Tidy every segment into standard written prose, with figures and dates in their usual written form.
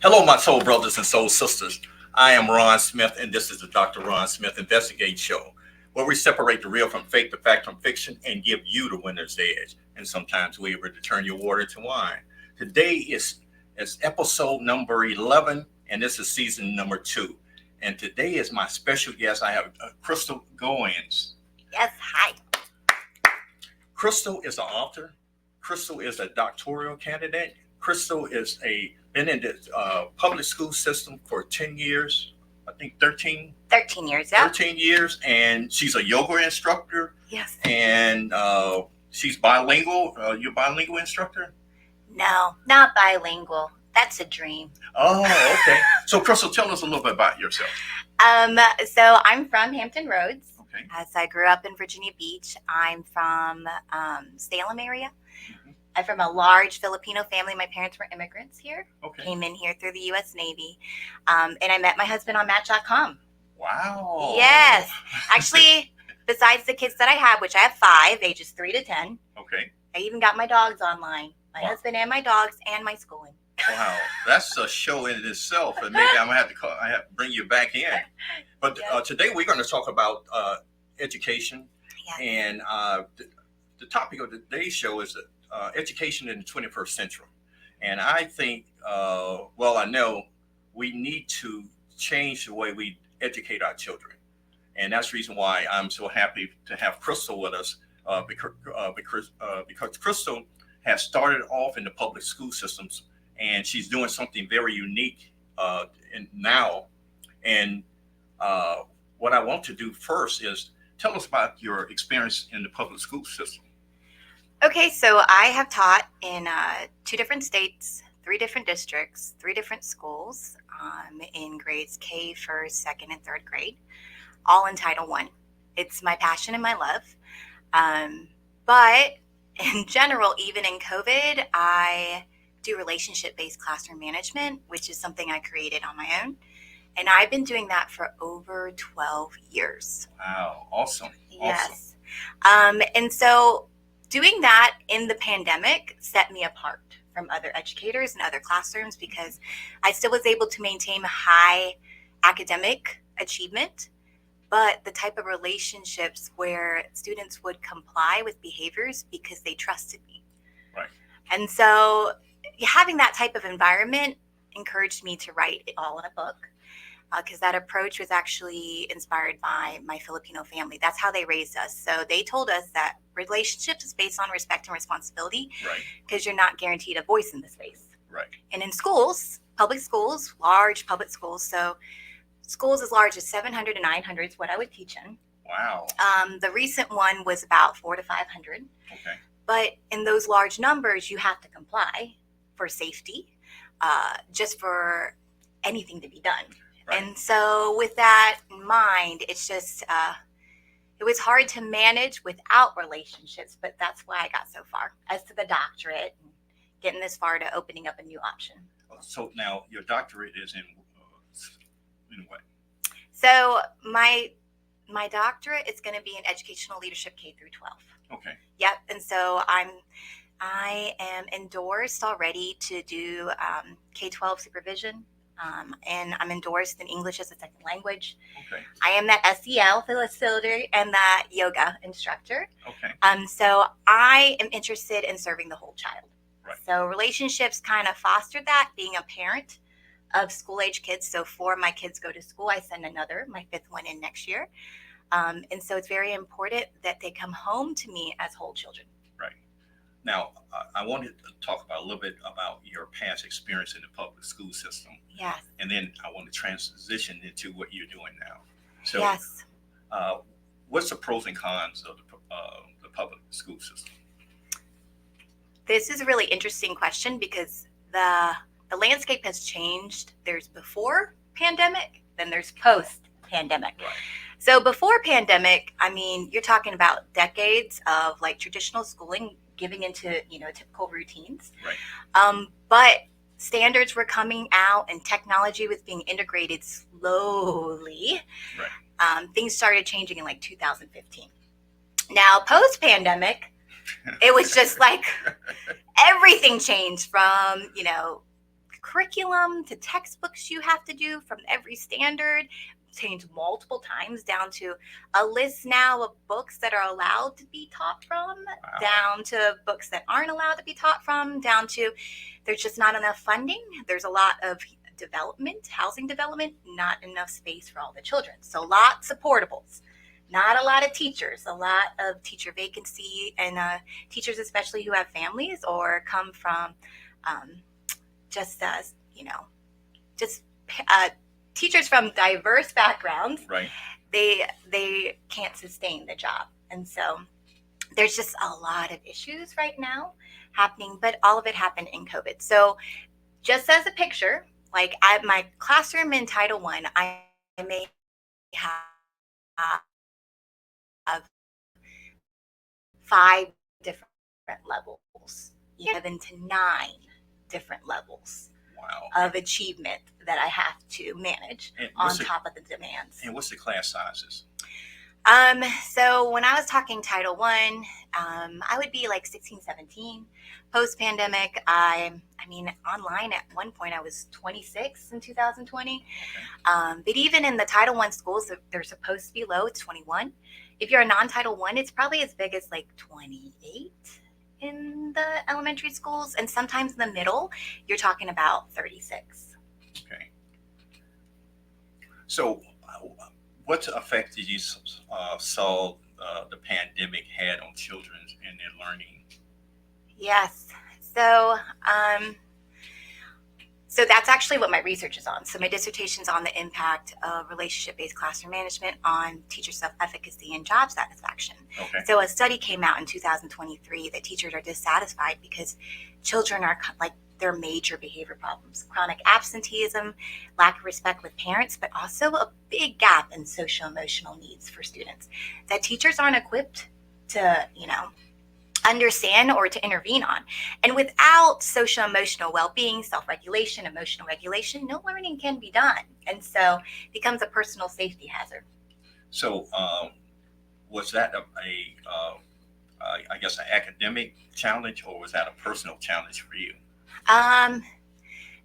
Hello, my soul brothers and soul sisters. I am Ron Smith, and this is the Dr. Ron Smith Investigate Show, where we separate the real from fake, the fact from fiction, and give you the winner's edge. And sometimes we able to turn your water into wine. Today is episode number 11, and this is season number 2. And today is my special guest. I have Crystal Goins. Yes, hi. Crystal is an author. Crystal is a doctoral candidate. Crystal is a been in the public school system for 10 years, I think 13 years, yeah. 13 years, and she's a yoga instructor, Yes. and she's bilingual. You're a bilingual instructor? No, not bilingual. That's a dream. Oh, okay. So, Crystal, tell us a little bit about yourself. So I'm from Hampton Roads. Okay. As I grew up in Virginia Beach. I'm from Salem area. Mhm. I'm from a large Filipino family. My parents were immigrants here. Okay. Came in here through the U.S. Navy. And I met my husband on Match.com. Wow. Yes. Actually, besides the kids that I have, which I have 5, ages 3 to 10, Okay. I even got my dogs online. My Wow. husband and my dogs and my schooling. Wow, that's a show in itself, and maybe I'm gonna have to call. I have to bring you back in. But Yes. today we're going to talk about education, Yes. and the topic of today's show is education in the 21st century. And I think, I know we need to change the way we educate our children, and that's the reason why I'm so happy to have Crystal with us, because Crystal has started off in the public school systems, and she's doing something very unique now. And what I want to do first is tell us about your experience in the public school system. Okay, so I have taught in 2 different states, 3 different districts, 3 different schools in grades K, first, second, and third grade, all in Title I. It's my passion and my love. But in general, even in COVID, I do relationship-based classroom management, which is something I created on my own. And I've been doing that for over 12 years. Wow, awesome. Yes. And so doing that in the pandemic set me apart from other educators and other classrooms because I still was able to maintain high academic achievement, but the type of relationships where students would comply with behaviors because they trusted me. Right. And so having that type of environment encouraged me to write it all in a book. Because that approach was actually inspired by my Filipino family. That's how they raised us. So they told us that relationships is based on respect and responsibility Right. because you're not guaranteed a voice in the space. Right. And in schools, public schools, large public schools, so schools as large as 700 to 900 is what I would teach in. Wow. The recent one was about 400 to 500. Okay. But in those large numbers, you have to comply for safety, just for anything to be done. Right. And so with that in mind, it's just, it was hard to manage without relationships, but that's why I got so far as to the doctorate and getting this far to opening up a new option. So now your doctorate is in what? So my doctorate is going to be in educational leadership K through 12. Okay. Yep. And so I am endorsed already to do K-12 supervision. And I'm endorsed in English as a second language. Okay. I am that SEL facilitator and that yoga instructor. Okay. So I am interested in serving the whole child. Right. So relationships kind of foster that, being a parent of school-age kids. So 4 of my kids go to school. I send another, my 5th one in next year. And so it's very important that they come home to me as whole children. Right. Now, I wanted to talk about a little bit about your past experience in the public school system. Yes. And then I want to transition into what you're doing now. So, Yes. what's the pros and cons of the public school system? This is a really interesting question because the landscape has changed. There's before pandemic, then there's post pandemic. Right. So before pandemic, I mean, you're talking about decades of like traditional schooling, giving into, typical routines. Right. But standards were coming out and technology was being integrated slowly. Right. Things started changing in like 2015. Now, post pandemic, it was just like everything changed from, curriculum to textbooks you have to do from every standard, changed multiple times, down to a list now of books that are allowed to be taught from, Wow. down to books that aren't allowed to be taught from, down to there's just not enough funding. There's a lot of development, housing development, not enough space for all the children. So lots of portables, not a lot of teachers, a lot of teacher vacancy, and teachers especially who have families or come from just teachers from diverse backgrounds. Right. They can't sustain the job, and so there's just a lot of issues right now happening, but all of it happened in COVID. So just as a picture, like at my classroom in Title I may have 5 different levels, 7 to 9 different levels Wow. of achievement that I have to manage And on top of the demands. And what's the class sizes? So when I was talking Title I would be like 16, 17. Post-pandemic, I mean, online at one point I was 26 in 2020. Okay. But even in the Title I schools, they're supposed to be low, it's 21. If you're a non-Title I, it's probably as big as like 28 in the elementary schools. And sometimes in the middle, you're talking about 36. Okay. So what effect did you saw the pandemic had on children and their learning? Yes. So that's actually what my research is on. So my dissertation is on the impact of relationship-based classroom management on teacher self-efficacy and job satisfaction. Okay. So a study came out in 2023 that teachers are dissatisfied because children are like their major behavior problems, chronic absenteeism, lack of respect with parents, but also a big gap in social emotional needs for students that teachers aren't equipped to, understand or to intervene on. And without social emotional well-being, self-regulation, emotional regulation, no learning can be done. And so it becomes a personal safety hazard. So was that I guess an academic challenge, or was that a personal challenge for you?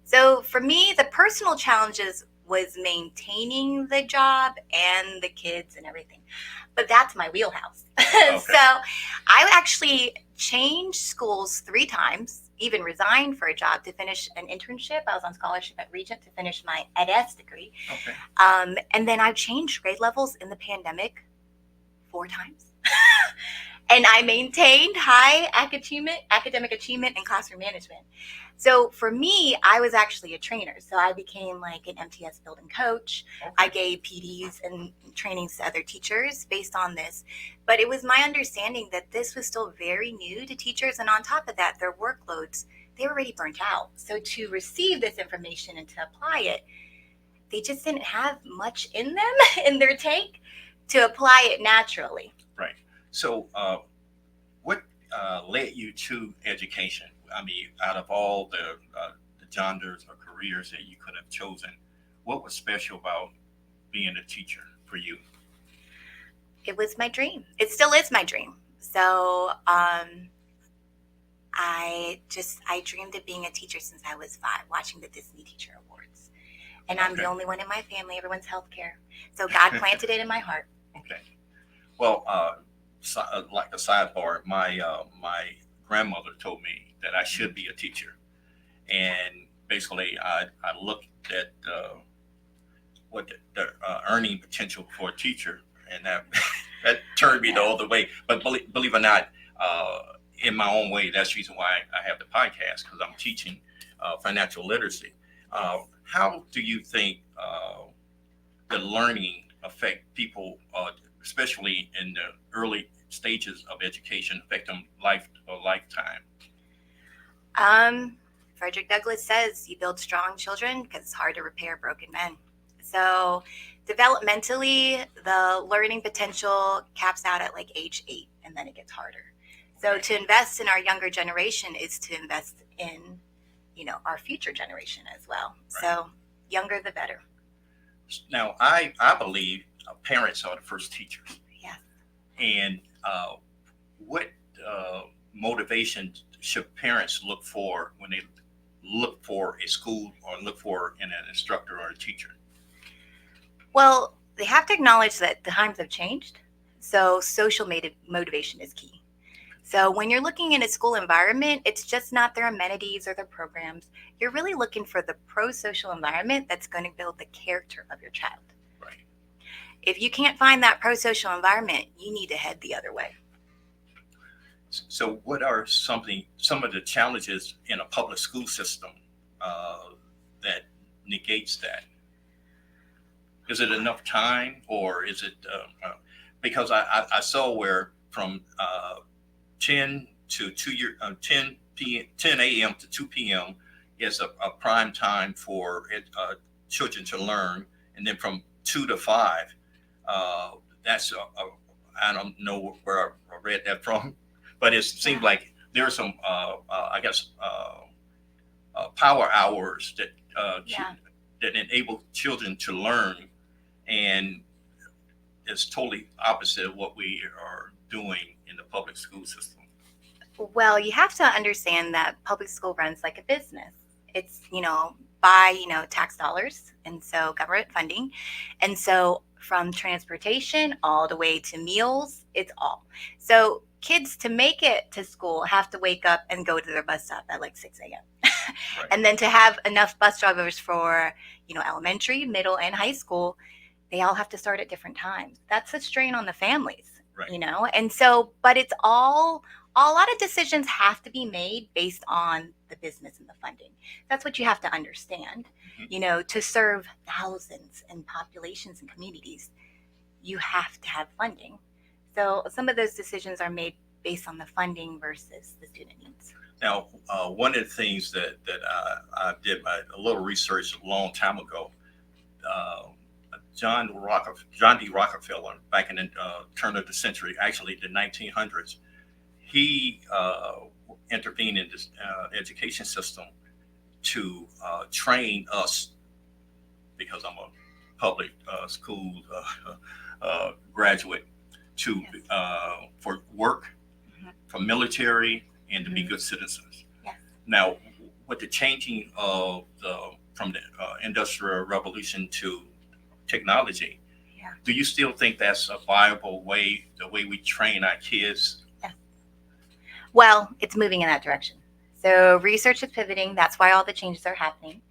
So for me, the personal challenges was maintaining the job and the kids and everything. But that's my wheelhouse. Okay. So I actually changed schools 3 times, even resigned for a job to finish an internship. I was on scholarship at Regent to finish my EdS degree. Okay. And then I've changed grade levels in the pandemic 4 times. And I maintained high academic achievement and classroom management. So for me, I was actually a trainer. So I became like an MTS building coach. Okay. I gave PDs and trainings to other teachers based on this. But it was my understanding that this was still very new to teachers. And on top of that, their workloads, they were already burnt out. So to receive this information and to apply it, they just didn't have much in them, in their tank, to apply it naturally. Right. So what led you to education? I mean, out of all the genres or careers that you could have chosen, what was special about being a teacher for you? It was my dream. It still is my dream. So I dreamed of being a teacher since I was 5, watching the Disney Teacher Awards. And I'm the only one in my family. Everyone's healthcare. So God planted it in my heart. Okay. Well, like a sidebar, my grandmother told me that I should be a teacher, and basically I looked at what the earning potential for a teacher, and that turned me the other way. But believe it or not, in my own way, that's the reason why I have the podcast, because I'm teaching financial literacy. How do you think the learning affect people, especially in the early stages of education, affect them lifetime? Frederick Douglass says you build strong children because it's hard to repair broken men. So developmentally, the learning potential caps out at like age 8, and then it gets harder. So to invest in our younger generation is to invest in, our future generation as well. Right. So younger the better. Now, I believe parents are the first teachers. Yeah. And what motivation should parents look for when they look for a school or look for in an instructor or a teacher? Well, they have to acknowledge that the times have changed. So social motivation is key. So when you're looking in a school environment, it's just not their amenities or their programs. You're really looking for the pro-social environment that's going to build the character of your child. Right. If you can't find that pro-social environment, you need to head the other way. So, what are some of the challenges in a public school system that negates that? Is it enough time, or is it because I saw where from 10 to 10 p 10 a.m. to 2 p.m. is a prime time for children to learn, and then from 2 to 5, that's I don't know where I read that from, but it seems like there are some I guess power hours that Yeah. that enable children to learn, and it's totally opposite of what we are doing in the public school system. Well, you have to understand that public school runs like a business. It's, by, tax dollars and so government funding. And so from transportation all the way to meals, it's all. So kids to make it to school have to wake up and go to their bus stop at like 6 a.m. Right. And then to have enough bus drivers for, elementary, middle, and high school, they all have to start at different times. That's a strain on the families, Right. And so, but it's all a lot of decisions have to be made based on the business and the funding. That's what you have to understand. Mhm. To serve thousands and populations and communities, you have to have funding. So some of those decisions are made based on the funding versus the student needs. Now, one of the things that I did a little research a long time ago, uh, John D. Rockefeller, back in the turn of the century, actually the 1900s, he intervened in this education system to train us, because I'm a public school graduate, to for work, for military, and to be good citizens. Yes. Now, with the changing of from the industrial revolution to technology, Yeah. do you still think that's a viable way, the way we train our kids? Well, it's moving in that direction. So research is pivoting. That's why all the changes are happening.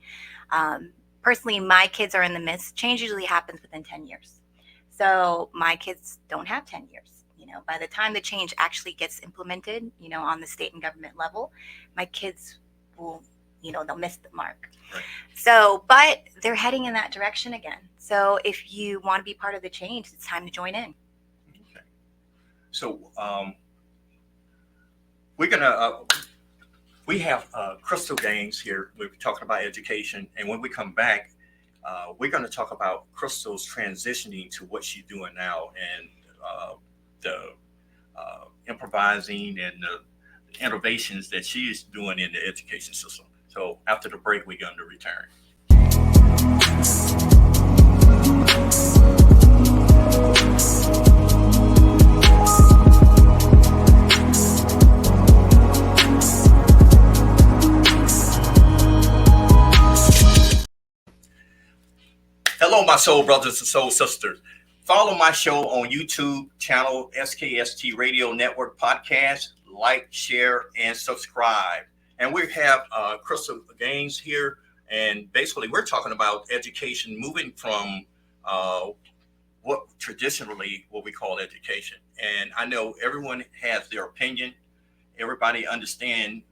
Personally, my kids are in the midst. Change usually happens within 10 years. So my kids don't have 10 years. By the time the change actually gets implemented, on the state and government level, my kids will, they'll miss the mark. Right. So, but they're heading in that direction again. So if you want to be part of the change, it's time to join in. Okay. So we're gonna we have Crystal Gaines here. We're talking about education, and when we come back, we're going to talk about Crystal's transitioning to what she's doing now, and the improvising and the innovations that she is doing in the education system. So after the break, we're going to return. Hello, my soul brothers and soul sisters. Follow my show on YouTube channel, SKST Radio Network Podcast. Like, share, and subscribe. And we have Crystal Gaines here. And basically, we're talking about education moving from what traditionally what we call education. And I know everyone has their opinion. Everybody understands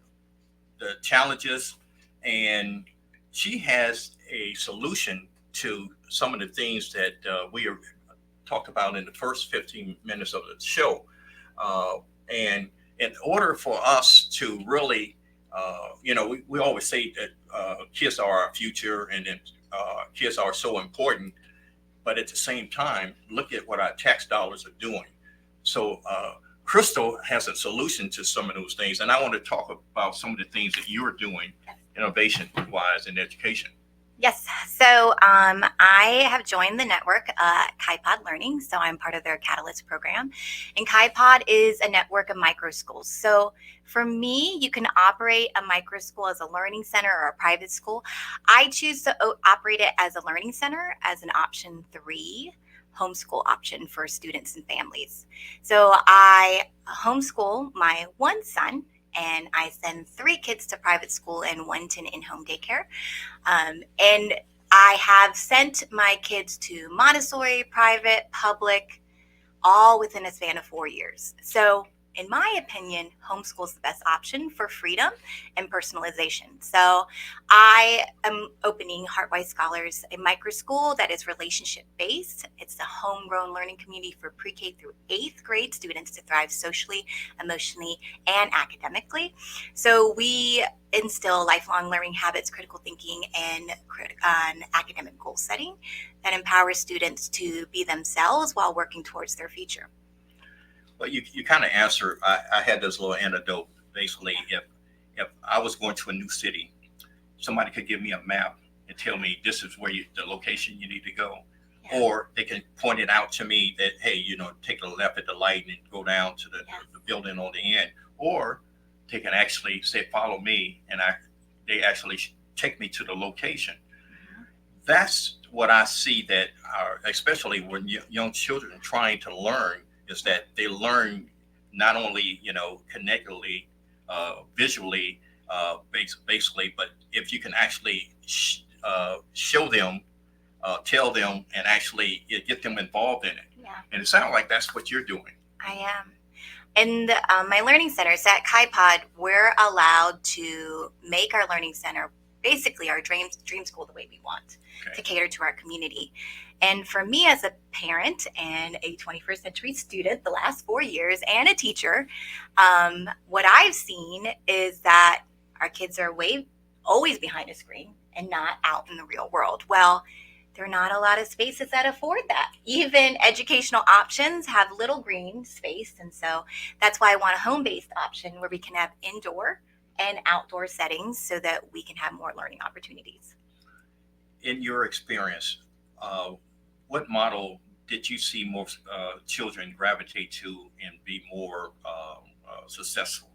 the challenges. And she has a solution to some of the things that we are talked about in the first 15 minutes of the show. And in order for us to really, we always say that kids are our future, and then kids are so important. But at the same time, look at what our tax dollars are doing. So Crystal has a solution to some of those things. And I want to talk about some of the things that you're doing innovation-wise in education. Yes. So I have joined the network, KaiPod Learning. So I'm part of their Catalyst program. And KaiPod is a network of micro schools. So for me, you can operate a micro school as a learning center or a private school. I choose to operate it as a learning center as an option 3 homeschool option for students and families. So I homeschool my one son and I send 3 kids to private school and 1 to in-home daycare. And I have sent my kids to Montessori, private, public, all within a span of 4 years. So, in my opinion, homeschool is the best option for freedom and personalization. So, I am opening Heartwise Scholars, a micro school that is relationship based. It's a homegrown learning community for pre K through 8th grade students to thrive socially, emotionally, and academically. So, we instill lifelong learning habits, critical thinking, and academic goal setting that empowers students to be themselves while working towards their future. Well, you kind of answered. I had this little anecdote. Basically, if I was going to a new city, somebody could give me a map and tell me this is where the location you need to go, Yeah. or they can point it out to me that, hey, take a left at the light and go down to Yeah. the building on the end, or they can actually say follow me, and they actually take me to the location. Mhm. That's what I see that are, especially when young children are trying to learn, is that they learn not only connectedly, visually, basically, but if you can actually show them, tell them, and actually get them involved in it. Yeah, And it sounds like that's what you're doing. I am. In my learning centers at KaiPod, we're allowed to make our learning center basically our dream school the way we want to Okay. cater to our community. And for me as a parent and a 21st century student, the last 4 years, and a teacher, what I've seen is that our kids are way always behind a screen and not out in the real world. Well, there are not a lot of spaces that afford that. Even educational options have little green space. And so that's why I want a home based option where we can have indoor and outdoor settings so that we can have more learning opportunities. In your experience, uh, what model did you see most children gravitate to and be more successful?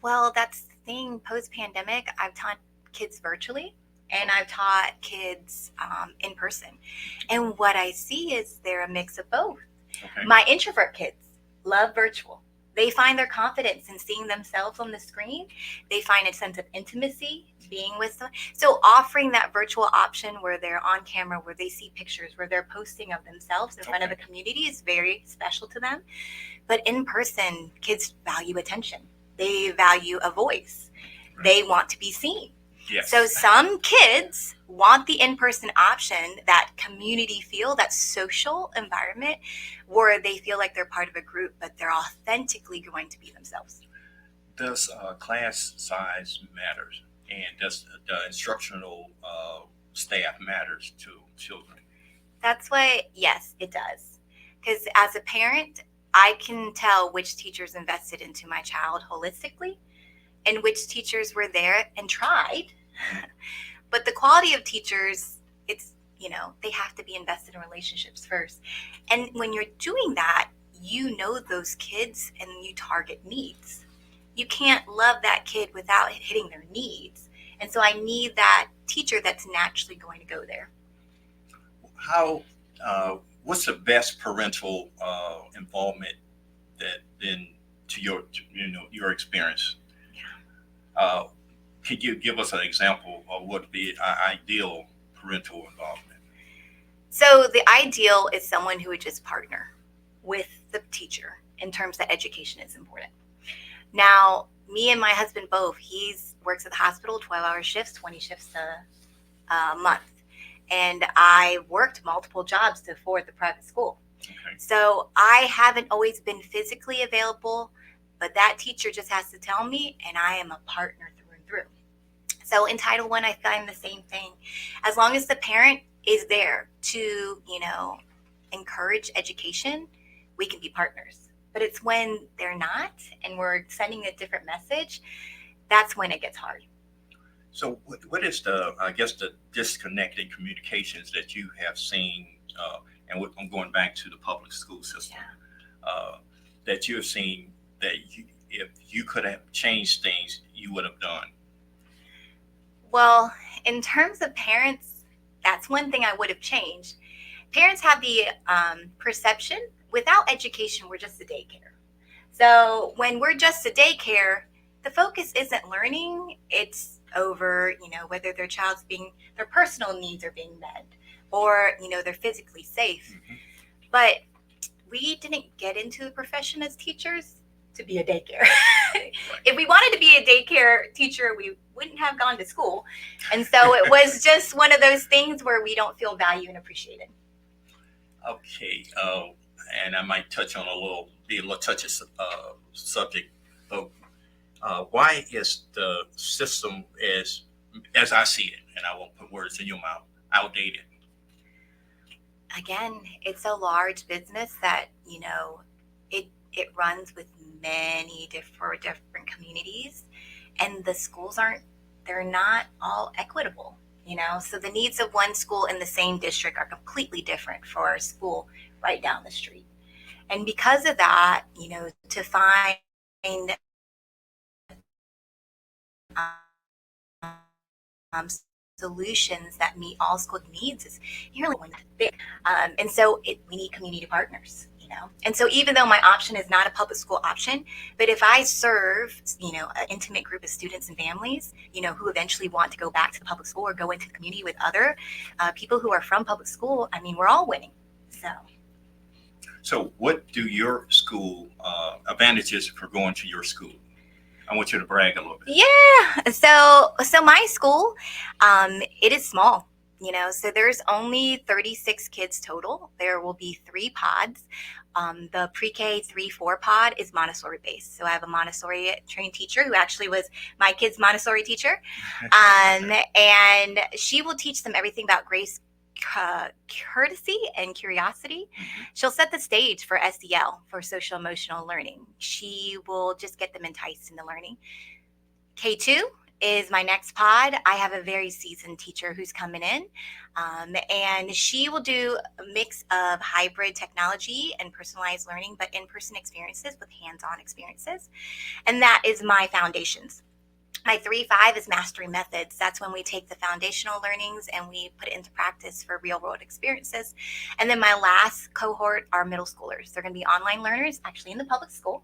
Well, that's the thing. Post pandemic, I've taught kids virtually and I've taught kids in person. And what I see is they're a mix of both. Okay. My introvert kids love virtual. They find their confidence in seeing themselves on the screen. They find a sense of intimacy being with them. So offering that virtual option where they're on camera, where they see pictures, where they're posting of themselves in front of a community is very special to them. But in person, kids value attention. They value a voice. They want to be seen. Yes. So some kids want the in-person option, that community feel, that social environment where they feel like they're part of a group, but they're authentically going to be themselves. Does class size matters, and does the instructional staff matters to children? That's why, yes, it does. Because as a parent, I can tell which teachers invested into my child holistically and which teachers were there and tried. But the quality of teachers, it's, they have to be invested in relationships first. And when you're doing that, you know those kids and you target needs. You can't love that kid without hitting their needs. And so I need that teacher that's naturally going to go there. How? What's the best parental involvement that been to your experience? Uh, could you give us an example of what would be ideal parental involvement? So the ideal is someone who would just partner with the teacher in terms that education is important. Now, me and my husband both, he works at the hospital, 12-hour shifts, 20 shifts a month. And I worked multiple jobs to afford the private school. Okay. So I haven't always been physically available, but that teacher just has to tell me, and I am a partner through and through. So in Title I find the same thing. As long as the parent is there to, encourage education, we can be partners. But it's when they're not and we're sending a different message, that's when it gets hard. So what is the, I guess, the disconnect in communications that you have seen, and I'm going back to the public school system, that you have seen that if you could have changed things, you would have done? Well, in terms of parents, that's one thing I would have changed. Parents have the perception without education, we're just a daycare. So when we're just a daycare, the focus isn't learning, it's over, whether their personal needs are being met or, they're physically safe. Mhm. But we didn't get into the profession as teachers to be a daycare. If we wanted to be a daycare teacher, we wouldn't have gone to school. And so it was just one of those things where we don't feel valued and appreciated. Okay, and I might touch on be a little touchy subject, but why is the system as I see it, and I won't put words in your mouth, outdated? Again, it's a large business that, it runs with many different communities, and the schools they're not all equitable. So the needs of one school in the same district are completely different for a school right down the street. And because of that, to find um, solutions that meet all school needs is nearly one big. And so we need community partners. And so even though my option is not a public school option, but if I serve, an intimate group of students and families, who eventually want to go back to the public school or go into the community with other people who are from public school, I mean, we're all winning. So what do your school advantages for going to your school? I want you to brag a little bit. Yeah. So my school, it is small. So there's only 36 kids total. There will be 3 pods. The pre-K 3-4 pod is Montessori based. So I have a Montessori trained teacher who actually was my kid's Montessori teacher. And she will teach them everything about grace, courtesy, and curiosity. Mhm. She'll set the stage for SEL, for social emotional learning. She will just get them enticed into learning. K2 is my next pod. I have a very seasoned teacher who's coming in, and she will do a mix of hybrid technology and personalized learning, but in-person experiences with hands-on experiences. And that is my foundations. My 3-5 is mastery methods. That's when we take the foundational learnings and we put it into practice for real world experiences. And then my last cohort are middle schoolers. They're going to be online learners, actually in the public school.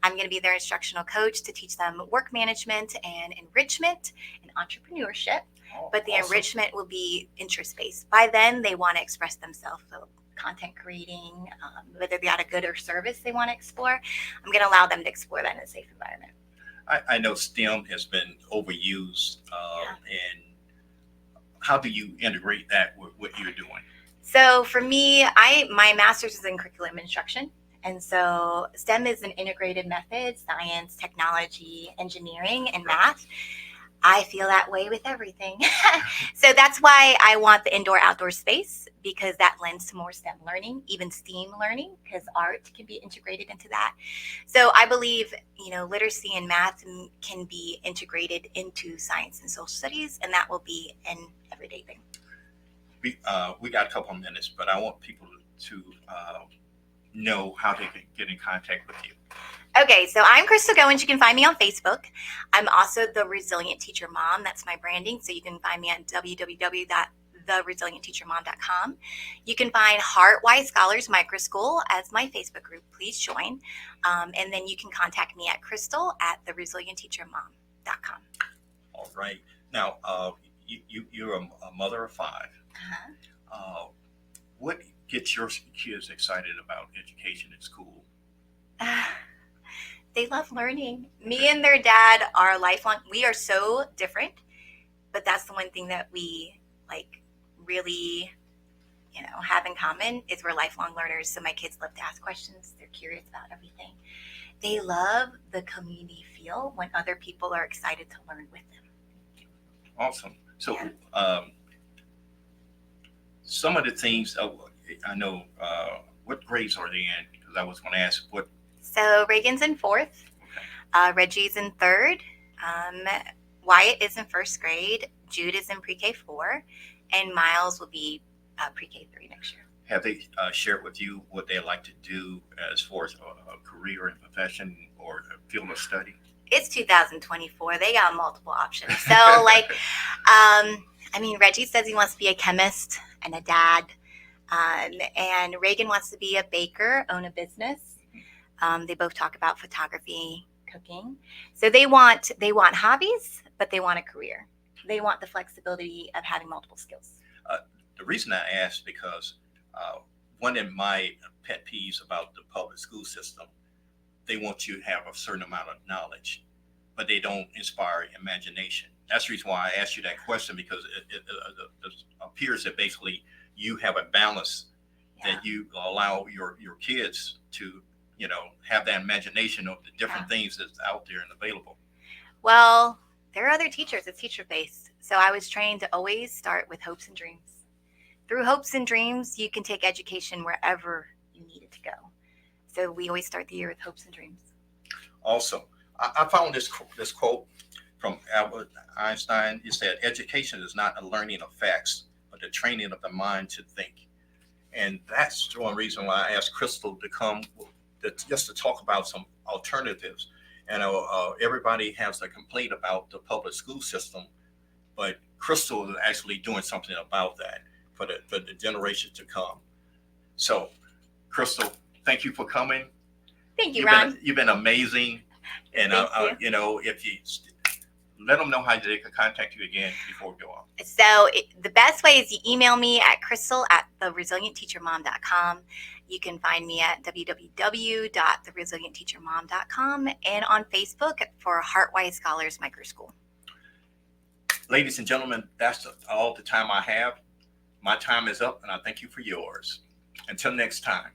I'm going to be their instructional coach to teach them work management and enrichment and entrepreneurship. But the Awesome. enrichment will be interest-based. By then, they want to express themselves. So content creating, whether they got a good or service they want to explore, I'm going to allow them to explore that in a safe environment. I know STEM has been overused, and how do you integrate that with what you're doing? So for me, my master's is in curriculum instruction. And so STEM is an integrated method: science, technology, engineering, and math. I feel that way with everything. So that's why I want the indoor-outdoor space, because that lends to more STEM learning, even STEAM learning, because art can be integrated into that. So I believe, literacy and math can be integrated into science and social studies, and that will be an everyday thing. We got a couple of minutes, but I want people to know how they can get in contact with you. Okay, so I'm Crystal Goins. You can find me on Facebook. I'm also the Resilient Teacher Mom. That's my branding. So you can find me on www.theresilientteachermom.com. You can find Heartwise Scholars Micro School as my Facebook group. Please join. And then you can contact me at crystal@theresilientteachermom.com. All right. Now, you're a mother of 5. What gets your kids excited about education at school? They love learning. Me and their dad are lifelong. We are so different, but that's the one thing that we really, have in common is we're lifelong learners. So my kids love to ask questions. They're curious about everything. They love the community feel when other people are excited to learn with them. Awesome. So, some of the things I know. What grades are they in? Because I was going to ask what. So Reagan's in 4th, Reggie's in 3rd, Wyatt is in first grade, Jude is in pre-K 4, and Miles will be pre-K 3 next year. Have they shared with you what they like to do as far as a career and profession or a field of study? It's 2024. They got multiple options. So, like, Reggie says he wants to be a chemist and a dad. And Reagan wants to be a baker, own a business. They both talk about photography, cooking. So they want hobbies, but they want a career. They want the flexibility of having multiple skills. The reason I asked because one of my pet peeves about the public school system, they want you to have a certain amount of knowledge, but they don't inspire imagination. That's the reason why I asked you that question, because it appears that basically you have a balance that you allow your kids to, have that imagination of the different things that's out there and available. Well, there are other teachers. It's teacher-based. So I was trained to always start with hopes and dreams. Through hopes and dreams, you can take education wherever you need it to go. So we always start the year with hopes and dreams. Also, I found this quote from Albert Einstein. He said, "Education is not a learning of facts, but the training of the mind to think." And that's one reason why I asked Crystal to come just to talk about some alternatives. And everybody has a complaint about the public school system, but Crystal is actually doing something about that for the generation to come. So, Crystal, thank you for coming. Thank you, Ron. You've been amazing. And if you let them know how they can contact you again before we go on. So the best way is you email me at crystal@theresilientteachermom.com. You can find me at www.theresilientteachermom.com and on Facebook for Heartwise Scholars Microschool. Ladies and gentlemen, that's all the time I have. My time is up, and I thank you for yours. Until next time.